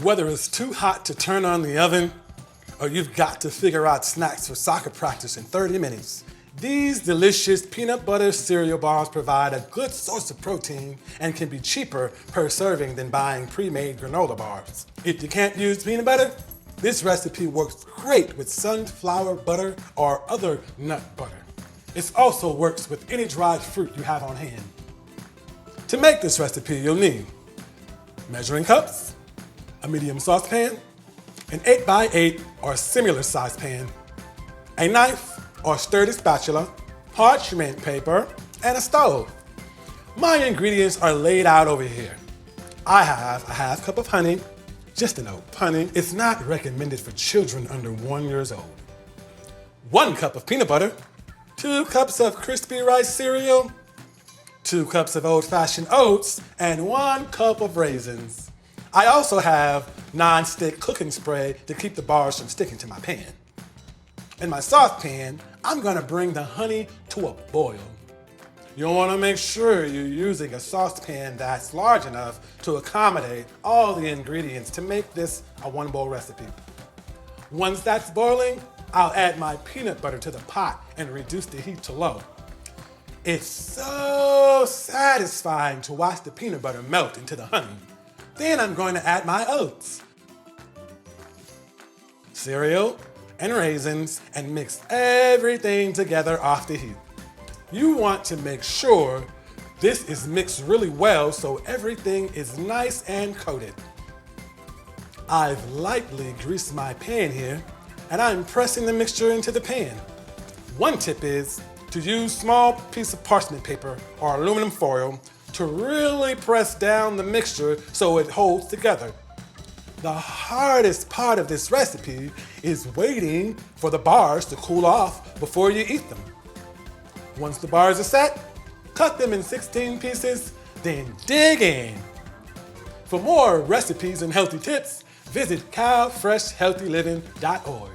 Whether it's too hot to turn on the oven, or you've got to figure out snacks for soccer practice in 30 minutes, these delicious peanut butter cereal bars provide a good source of protein and can be cheaper per serving than buying pre-made granola bars. If you can't use peanut butter, this recipe works great with sunflower butter or other nut butter. It also works with any dried fruit you have on hand. To make this recipe, you'll need measuring cups, a medium saucepan, an 8x8 or similar size pan, a knife or sturdy spatula, parchment paper, and a stove. My ingredients are laid out over here. I have a half cup of honey, just a note, honey is not recommended for children under 1 year old. 1 cup of peanut butter, 2 cups of crispy rice cereal, 2 cups of old-fashioned oats, and 1 cup of raisins. I also have non-stick cooking spray to keep the bars from sticking to my pan. In my saucepan, I'm gonna bring the honey to a boil. You'll wanna make sure you're using a saucepan that's large enough to accommodate all the ingredients to make this a one-bowl recipe. Once that's boiling, I'll add my peanut butter to the pot and reduce the heat to low. It's so satisfying to watch the peanut butter melt into the honey. Then I'm going to add my oats, cereal, and raisins and mix everything together off the heat. You want to make sure this is mixed really well so everything is nice and coated. I've lightly greased my pan here and I'm pressing the mixture into the pan. One tip is to use small piece of parchment paper or aluminum foil to really press down the mixture so it holds together. The hardest part of this recipe is waiting for the bars to cool off before you eat them. Once the bars are set, cut them in 16 pieces, then dig in. For more recipes and healthy tips, visit CalFreshHealthyLiving.org.